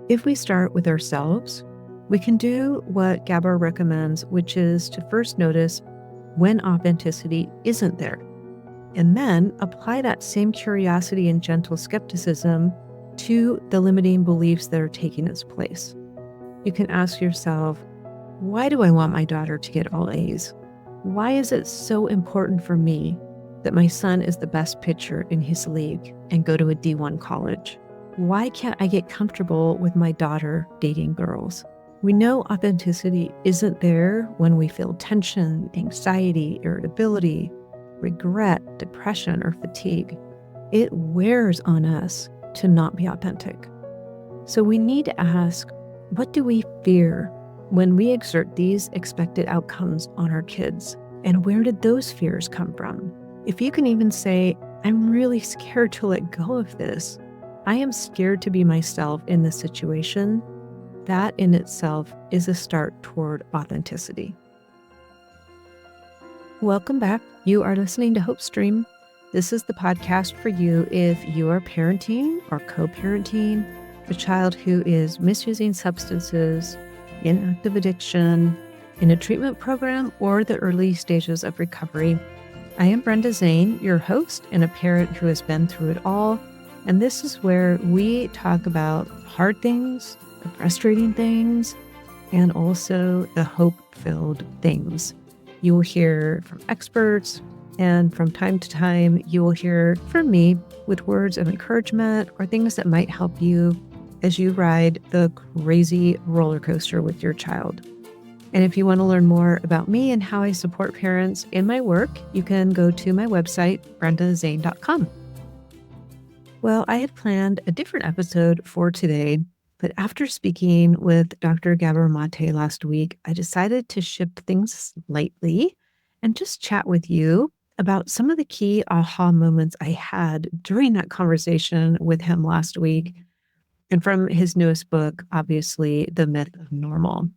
If we start with ourselves, we can do what Gabor recommends, which is to first notice when authenticity isn't there, and then apply that same curiosity and gentle skepticism to the limiting beliefs that are taking its place. You can ask yourself, why do I want my daughter to get all A's? Why is it so important for me that my son is the best pitcher in his league and go to a D1 college? Why can't I get comfortable with my daughter dating girls? We know authenticity isn't there when we feel tension, anxiety, irritability, regret, depression, or fatigue. It wears on us to not be authentic. So we need to ask, what do we fear when we exert these expected outcomes on our kids? And where did those fears come from? If you can even say, I'm really scared to let go of this. I am scared to be myself in this situation. That in itself is a start toward authenticity. Welcome back. You are listening to Hope Stream. This is the podcast for you if you are parenting or co-parenting a child who is misusing substances, in active addiction, in a treatment program, or the early stages of recovery. I am Brenda Zane, your host and a parent who has been through it all. And this is where we talk about hard things, the frustrating things, and also the hope-filled things. You will hear from experts, and from time to time, you will hear from me with words of encouragement or things that might help you as you ride the crazy roller coaster with your child. And if you want to learn more about me and how I support parents in my work, you can go to my website, brendazane.com. Well, I had planned a different episode for today, but after speaking with Dr. Gabor Maté last week, I decided to shift things slightly and just chat with you about some of the key aha moments I had during that conversation with him last week, and from his newest book, obviously, The Myth of Normal.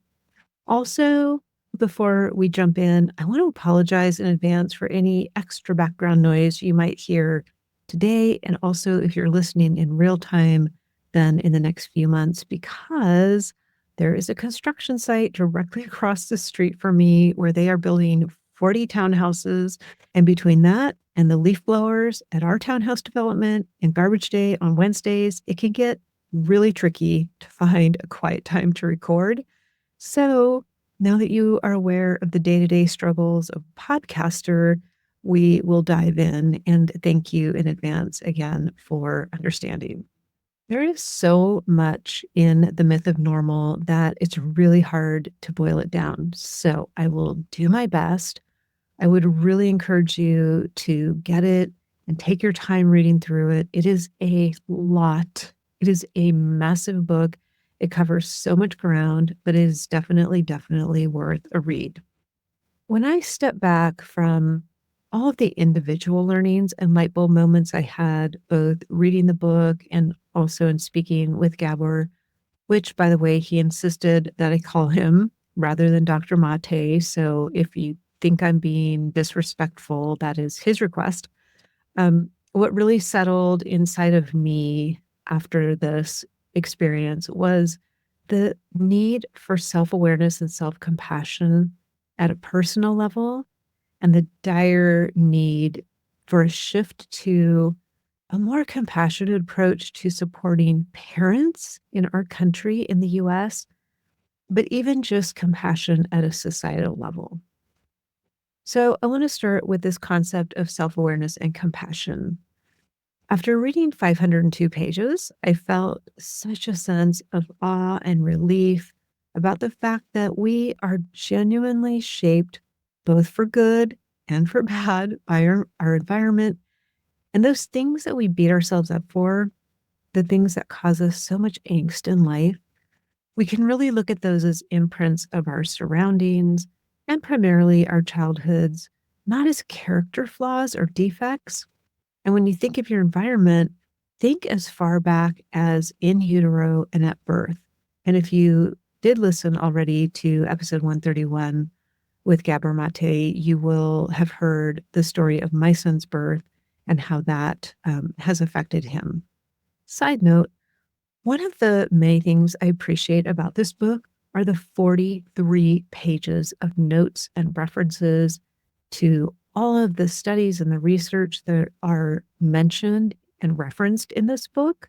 Also, before we jump in, I want to apologize in advance for any extra background noise you might hear today, and also if you're listening in real time, then in the next few months, because there is a construction site directly across the street from me where they are building 40 townhouses. And between that and the leaf blowers at our townhouse development and garbage day on Wednesdays, it can get really tricky to find a quiet time to record. So now that you are aware of the day-to-day struggles of a podcaster, we will dive in, and thank you in advance again for understanding. There is so much in The Myth of Normal that it's really hard to boil it down. So I will do my best. I would really encourage you to get it and take your time reading through it. It is a lot. It is a massive book. It covers so much ground, but it is definitely worth a read. When I step back from all of the individual learnings and light bulb moments I had, both reading the book and also in speaking with Gabor, which, by the way, he insisted that I call him rather than Dr. Maté. So if you think I'm being disrespectful, that is his request. What really settled inside of me after this experience was the need for self-awareness and self-compassion at a personal level, and the dire need for a shift to a more compassionate approach to supporting parents in our country, in the US, but even just compassion at a societal level. So I want to start with this concept of self-awareness and compassion. After reading 502 pages, I felt such a sense of awe and relief about the fact that we are genuinely shaped both for good and for bad by our environment. And those things that we beat ourselves up for, the things that cause us so much angst in life, we can really look at those as imprints of our surroundings and primarily our childhoods, not as character flaws or defects. And when you think of your environment, think as far back as in utero and at birth. And if you did listen already to episode 131 with Gabor Maté, you will have heard the story of my son's birth and how that has affected him. Side note, One of the many things I appreciate about this book are the 43 pages of notes and references to all of the studies and the research that are mentioned and referenced in this book.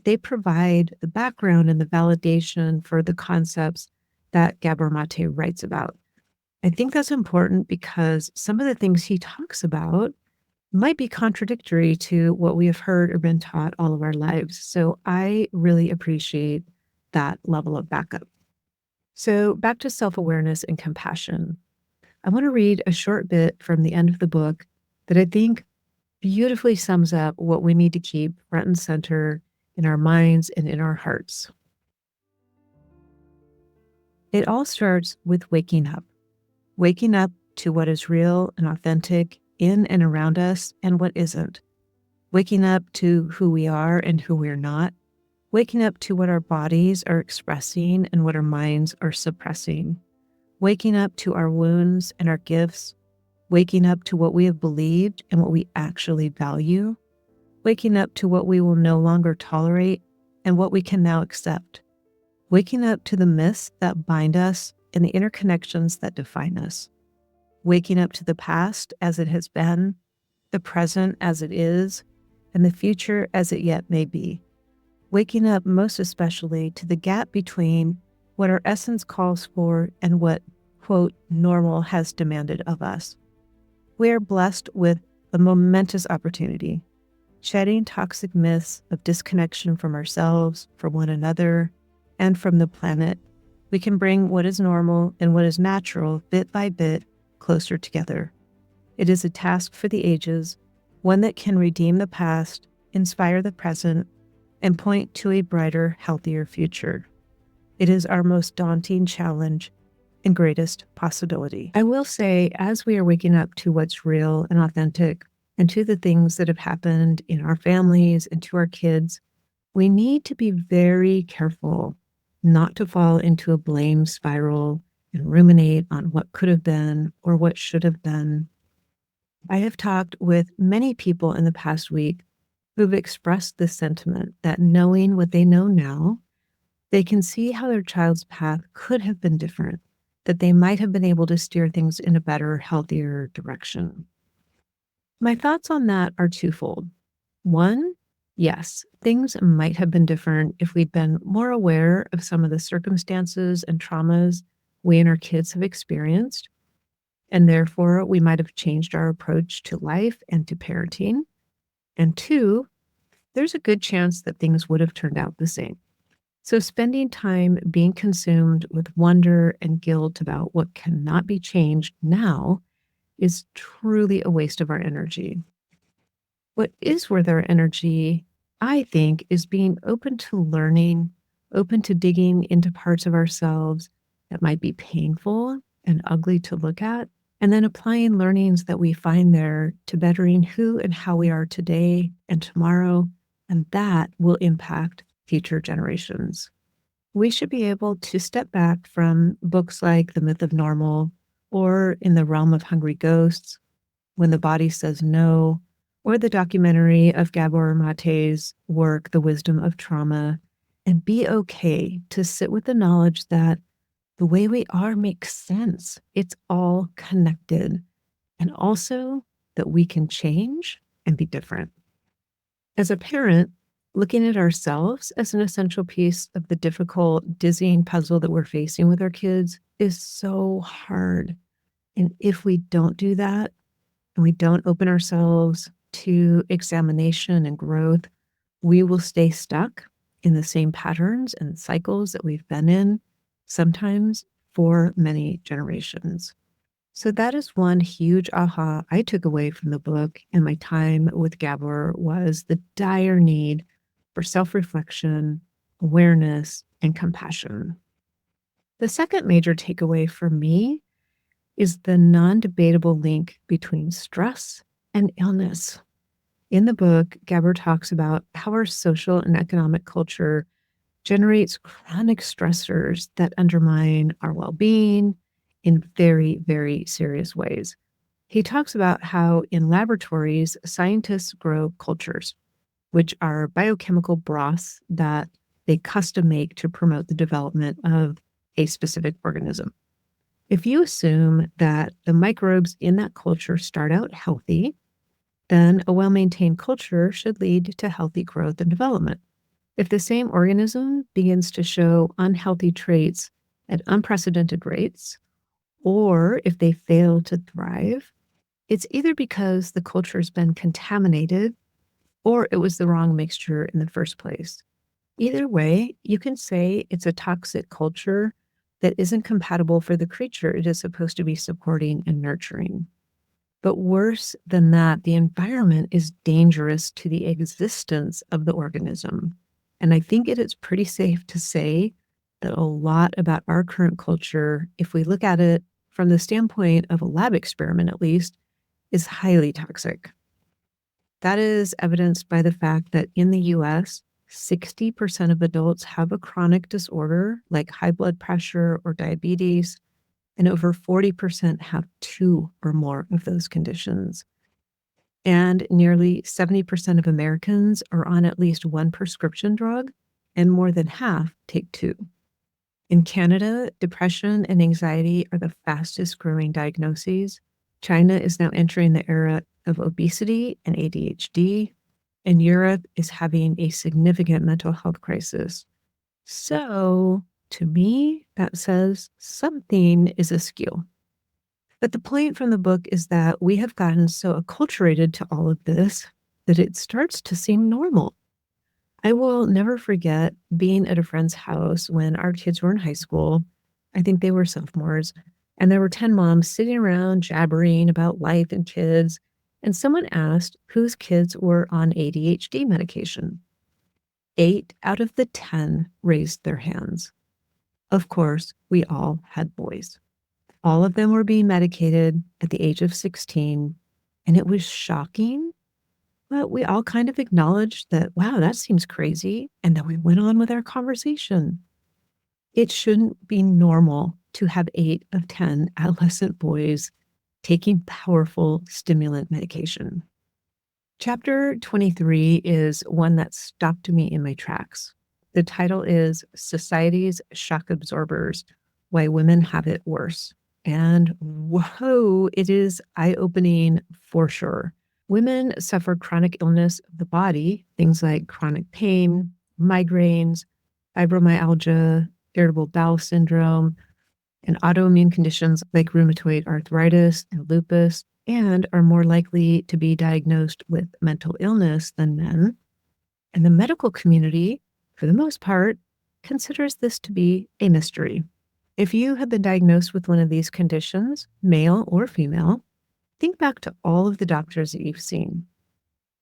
They provide the background and the validation for the concepts that Gabor Maté writes about. I think that's important because some of the things he talks about might be contradictory to what we have heard or been taught all of our lives. So I really appreciate that level of backup. So back to self-awareness and compassion. I want to read a short bit from the end of the book that I think beautifully sums up what we need to keep front and center in our minds and in our hearts. It all starts with waking up to what is real and authentic in and around us and what isn't, waking up to who we are and who we're not, waking up to what our bodies are expressing and what our minds are suppressing, waking up to our wounds and our gifts, waking up to what we have believed and what we actually value, waking up to what we will no longer tolerate and what we can now accept, waking up to the myths that bind us and the interconnections that define us, waking up to the past as it has been, the present as it is, and the future as it yet may be. Waking up most especially to the gap between what our essence calls for and what, quote, normal has demanded of us. We are blessed with a momentous opportunity, shedding toxic myths of disconnection from ourselves, from one another, and from the planet. We can bring what is normal and what is natural bit by bit closer together. It is a task for the ages, one that can redeem the past, inspire the present, and point to a brighter, healthier future. It is our most daunting challenge and greatest possibility. I will say, as we are waking up to what's real and authentic and to the things that have happened in our families and to our kids, we need to be very careful not to fall into a blame spiral and ruminate on what could have been or what should have been. I have talked with many people in the past week who've expressed this sentiment that knowing what they know now, they can see how their child's path could have been different, that they might have been able to steer things in a better, healthier direction. My thoughts on that are twofold. One, yes, things might have been different if we'd been more aware of some of the circumstances and traumas we and our kids have experienced, and therefore we might have changed our approach to life and to parenting. And two, there's a good chance that things would have turned out the same. So spending time being consumed with wonder and guilt about what cannot be changed now is truly a waste of our energy. What is worth our energy, I think, is being open to learning, open to digging into parts of ourselves that might be painful and ugly to look at, and then applying learnings that we find there to bettering who and how we are today and tomorrow, and that will impact future generations. We should be able to step back from books like The Myth of Normal or In the Realm of Hungry Ghosts, When the Body Says No, or the documentary of Gabor Maté's work, The Wisdom of Trauma, and be okay to sit with the knowledge that the way we are makes sense. It's all connected. And also that we can change and be different. As a parent, looking at ourselves as an essential piece of the difficult, dizzying puzzle that we're facing with our kids is so hard. And if we don't do that, and we don't open ourselves to examination and growth, we will stay stuck in the same patterns and cycles that we've been in, sometimes for many generations. So that is one huge aha I took away from the book and my time with Gabor was the dire need for self-reflection, awareness, and compassion. The second major takeaway for me is the non-debatable link between stress and illness. In the book, Gabor talks about how our social and economic culture generates chronic stressors that undermine our well-being in very, very serious ways. He talks about how in laboratories, scientists grow cultures, which are biochemical broths that they custom make to promote the development of a specific organism. If you assume that the microbes in that culture start out healthy, then a well-maintained culture should lead to healthy growth and development. If the same organism begins to show unhealthy traits at unprecedented rates, or if they fail to thrive, it's either because the culture's been contaminated or it was the wrong mixture in the first place. Either way, you can say it's a toxic culture that isn't compatible for the creature it is supposed to be supporting and nurturing. But worse than that, the environment is dangerous to the existence of the organism. And I think it is pretty safe to say that a lot about our current culture, if we look at it from the standpoint of a lab experiment at least, is highly toxic. That is evidenced by the fact that in the US, 60% of adults have a chronic disorder like high blood pressure or diabetes, and over 40% have 2 or more of those conditions. And nearly 70% of Americans are on at least one prescription drug, and more than half take 2. In Canada, depression and anxiety are the fastest growing diagnoses. China is now entering the era of obesity and ADHD, and Europe is having a significant mental health crisis. So, to me, that says something is askew. But the point from the book is that we have gotten so acculturated to all of this that it starts to seem normal. I will never forget being at a friend's house when our kids were in high school. I think they were sophomores, and there were 10 moms sitting around jabbering about life and kids, and someone asked whose kids were on ADHD medication. 8 out of the 10 raised their hands. Of course, we all had boys. All of them were being medicated at the age of 16, and it was shocking, but we all kind of acknowledged that, wow, that seems crazy, and then we went on with our conversation. It shouldn't be normal to have 8 of 10 adolescent boys taking powerful stimulant medication. Chapter 23 is one that stopped me in my tracks. The title is Society's Shock Absorbers: Why Women Have It Worse. And whoa, it is eye-opening for sure. Women suffer chronic illness of the body, things like chronic pain, migraines, fibromyalgia, irritable bowel syndrome, and autoimmune conditions like rheumatoid arthritis and lupus, and are more likely to be diagnosed with mental illness than men. And the medical community, for the most part, considers this to be a mystery. If you have been diagnosed with one of these conditions, male or female, think back to all of the doctors that you've seen.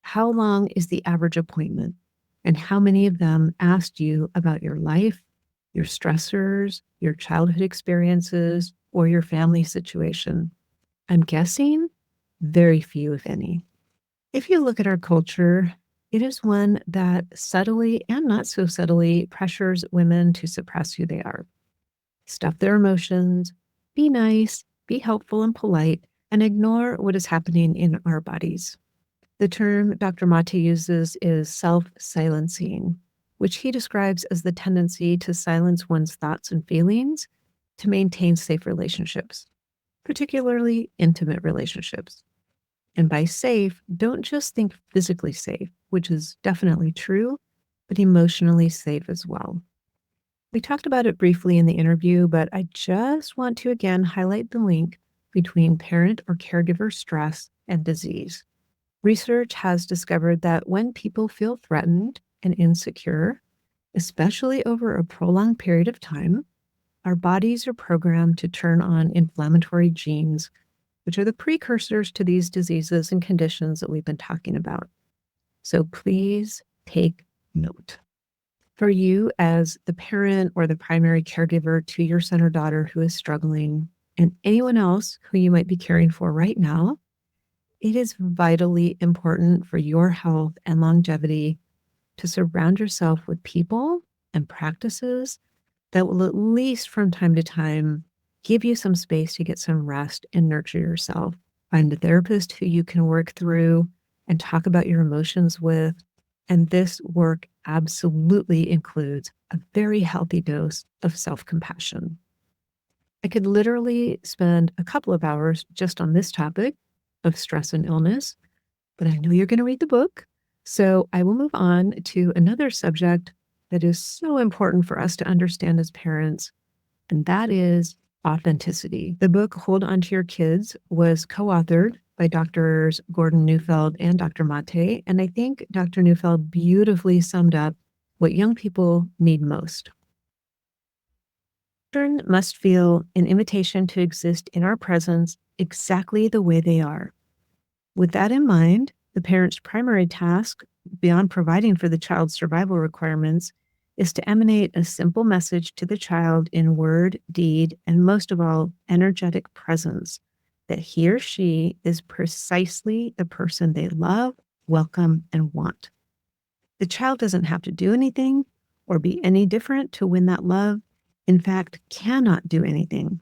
How long is the average appointment? And how many of them asked you about your life, your stressors, your childhood experiences, or your family situation? I'm guessing very few, if any. If you look at our culture, it is one that subtly and not so subtly pressures women to suppress who they are, stuff their emotions, be nice, be helpful and polite, and ignore what is happening in our bodies. The term Dr. Maté uses is self-silencing, which he describes as the tendency to silence one's thoughts and feelings to maintain safe relationships, particularly intimate relationships. And by safe, don't just think physically safe, which is definitely true, but emotionally safe as well. We talked about it briefly in the interview, but I just want to again highlight the link between parent or caregiver stress and disease. Research has discovered that when people feel threatened and insecure, especially over a prolonged period of time, our bodies are programmed to turn on inflammatory genes, which are the precursors to these diseases and conditions that we've been talking about. So please take note. For you as the parent or the primary caregiver to your son or daughter who is struggling, and anyone else who you might be caring for right now, it is vitally important for your health and longevity to surround yourself with people and practices that will, at least from time to time, give you some space to get some rest and nurture yourself. Find a therapist who you can work through and talk about your emotions with. And this work absolutely includes a very healthy dose of self-compassion. I could literally spend a couple of hours just on this topic of stress and illness, but I know you're going to read the book. So I will move on to another subject that is so important for us to understand as parents, and that is authenticity. The book, Hold On to Your Kids, was co-authored by Drs. Gordon Neufeld and Dr. Maté, and I think Dr. Neufeld beautifully summed up what young people need most. Children must feel an invitation to exist in our presence exactly the way they are. With that in mind, the parent's primary task, beyond providing for the child's survival requirements, is to emanate a simple message to the child in word, deed, and most of all, energetic presence, that he or she is precisely the person they love, welcome, and want. The child doesn't have to do anything or be any different to win that love. In fact, cannot do anything,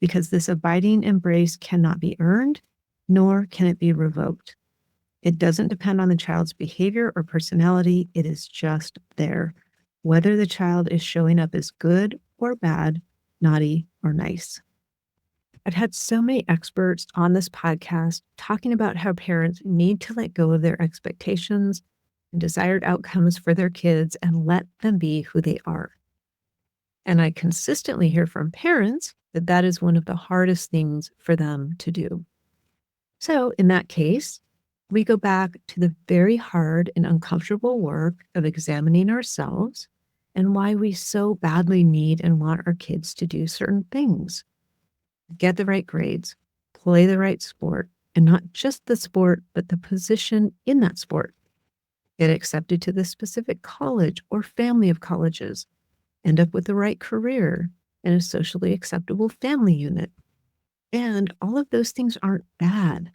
because this abiding embrace cannot be earned, nor can it be revoked. It doesn't depend on the child's behavior or personality. It is just there, whether the child is showing up as good or bad, naughty or nice. I've had so many experts on this podcast talking about how parents need to let go of their expectations and desired outcomes for their kids and let them be who they are. And I consistently hear from parents that that is one of the hardest things for them to do. So in that case, we go back to the very hard and uncomfortable work of examining ourselves and why we so badly need and want our kids to do certain things. Get the right grades, play the right sport, and not just the sport, but the position in that sport. Get accepted to the specific college or family of colleges. End up with the right career and a socially acceptable family unit. And all of those things aren't bad.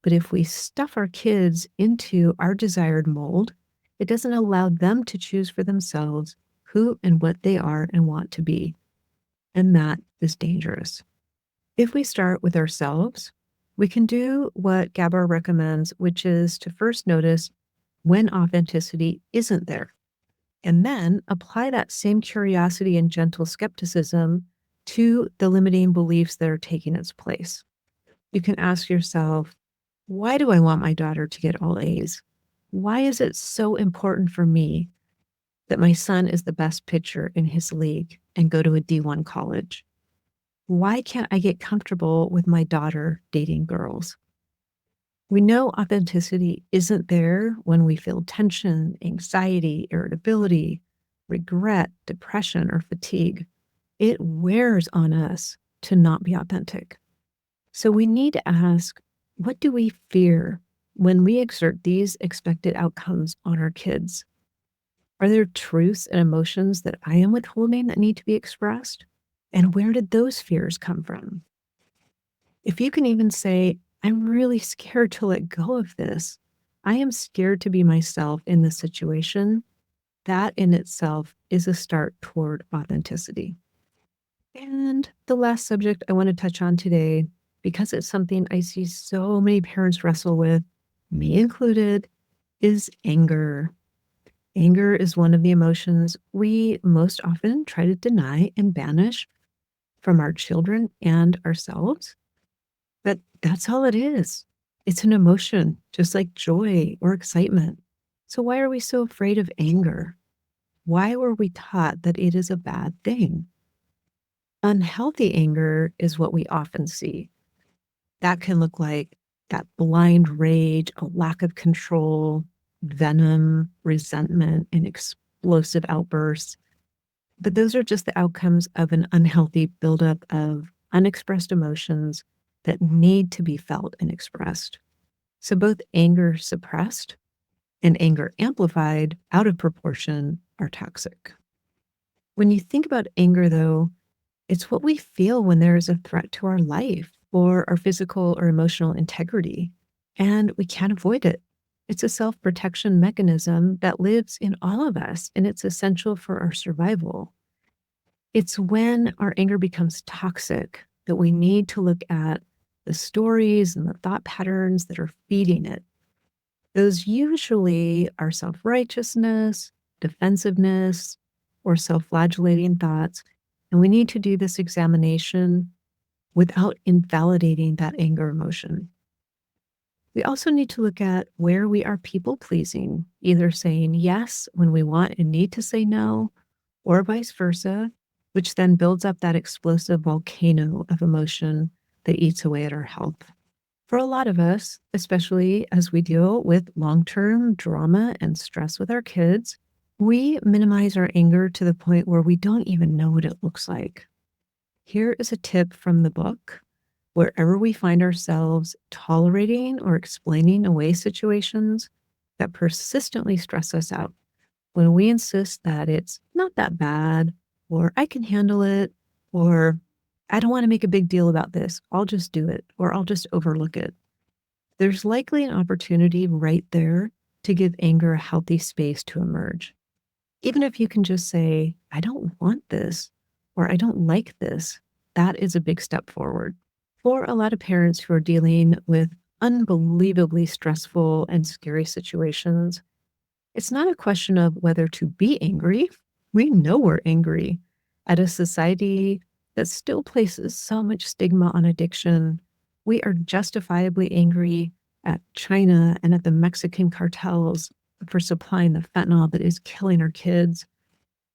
But if we stuff our kids into our desired mold, it doesn't allow them to choose for themselves who and what they are and want to be. And that is dangerous. If we start with ourselves, we can do what Gabor recommends, which is to first notice when authenticity isn't there, and then apply that same curiosity and gentle skepticism to the limiting beliefs that are taking its place. You can ask yourself, why do I want my daughter to get all A's? Why is it so important for me that my son is the best pitcher in his league and go to a D1 college? Why can't I get comfortable with my daughter dating girls? We know authenticity isn't there when we feel tension, anxiety, irritability, regret, depression, or fatigue. It wears on us to not be authentic. So we need to ask, what do we fear when we exert these expected outcomes on our kids? Are there truths and emotions that I am withholding that need to be expressed? And where did those fears come from? If you can even say, I'm really scared to let go of this. I am scared to be myself in this situation. That in itself is a start toward authenticity. And the last subject I want to touch on today, because it's something I see so many parents wrestle with, me included, is anger. Anger is one of the emotions we most often try to deny and banish from our children and ourselves. But that's all it is. It's an emotion, just like joy or excitement. So why are we so afraid of anger? Why were we taught that it is a bad thing? Unhealthy anger is what we often see. That can look like that blind rage, a lack of control, venom, resentment, and explosive outbursts. But those are just the outcomes of an unhealthy buildup of unexpressed emotions that need to be felt and expressed. So both anger suppressed and anger amplified out of proportion are toxic. When you think about anger, though, it's what we feel when there is a threat to our life or our physical or emotional integrity, and we can't avoid it. It's a self-protection mechanism that lives in all of us, and it's essential for our survival. It's when our anger becomes toxic that we need to look at the stories and the thought patterns that are feeding it. Those usually are self-righteousness, defensiveness or self-flagellating thoughts. And we need to do this examination without invalidating that anger emotion. We also need to look at where we are people-pleasing, either saying yes when we want and need to say no, or vice versa, which then builds up that explosive volcano of emotion that eats away at our health. For a lot of us, especially as we deal with long-term drama and stress with our kids, we minimize our anger to the point where we don't even know what it looks like. Here is a tip from the book. Wherever we find ourselves tolerating or explaining away situations that persistently stress us out, when we insist that it's not that bad, or I can handle it, or I don't want to make a big deal about this, I'll just do it, or I'll just overlook it, there's likely an opportunity right there to give anger a healthy space to emerge. Even if you can just say, I don't want this, or I don't like this, that is a big step forward. For a lot of parents who are dealing with unbelievably stressful and scary situations, it's not a question of whether to be angry. We know we're angry at a society that still places so much stigma on addiction. We are justifiably angry at China and at the Mexican cartels for supplying the fentanyl that is killing our kids.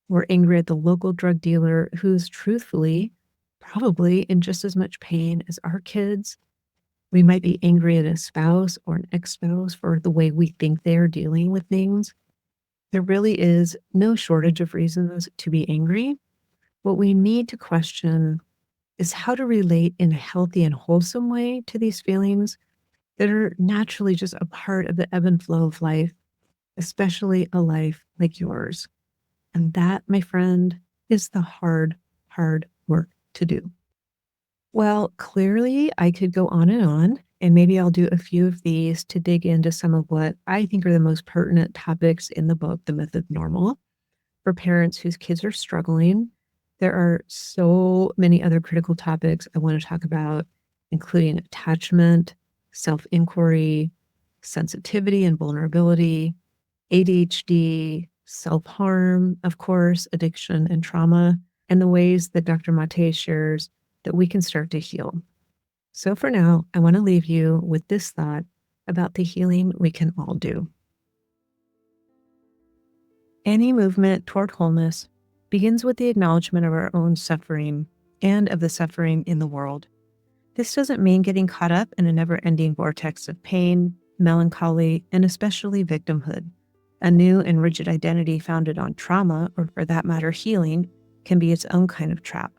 We're angry at the local drug dealer who's truthfully probably in just as much pain as our kids. We might be angry at a spouse or an ex-spouse for the way we think they're dealing with things. There really is no shortage of reasons to be angry. What we need to question is how to relate in a healthy and wholesome way to these feelings that are naturally just a part of the ebb and flow of life, especially a life like yours. And that, my friend, is the hard, hard work to do. Well, clearly I could go on, and maybe I'll do a few of these to dig into some of what I think are the most pertinent topics in the book, The Myth of Normal, for parents whose kids are struggling. There are so many other critical topics I want to talk about, including attachment, self-inquiry, sensitivity and vulnerability, ADHD, self-harm, of course, addiction and trauma, and the ways that Dr. Maté shares that we can start to heal. So for now, I want to leave you with this thought about the healing we can all do. Any movement toward wholeness begins with the acknowledgement of our own suffering and of the suffering in the world. This doesn't mean getting caught up in a never-ending vortex of pain, melancholy, and especially victimhood. A new and rigid identity founded on trauma, or for that matter healing, can be its own kind of trap.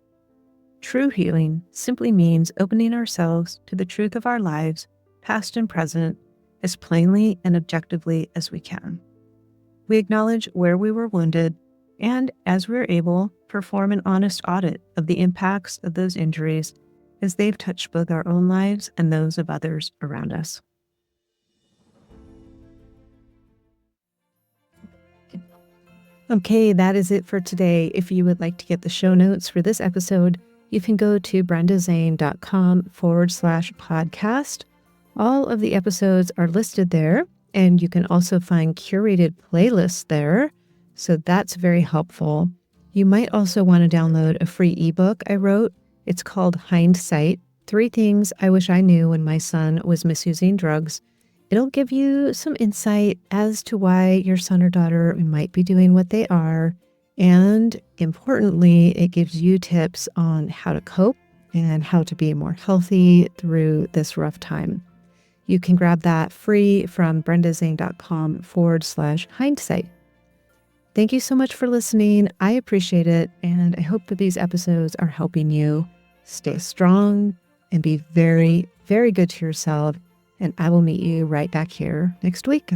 True healing simply means opening ourselves to the truth of our lives, past and present, as plainly and objectively as we can. We acknowledge where we were wounded and, as we're able, perform an honest audit of the impacts of those injuries as they've touched both our own lives and those of others around us. Okay, that is it for today. If you would like to get the show notes for this episode, you can go to brendazane.com/podcast. All of the episodes are listed there, and you can also find curated playlists there, so that's very helpful. You might also want to download a free ebook I wrote. It's called Hindsight: 3 Things I Wish I Knew When My Son Was Misusing Drugs. It'll give you some insight as to why your son or daughter might be doing what they are. And importantly, it gives you tips on how to cope and how to be more healthy through this rough time. You can grab that free from brendazane.com/hindsight. Thank you so much for listening. I appreciate it. And I hope that these episodes are helping you stay strong and be very, very good to yourself. And I will meet you right back here next week.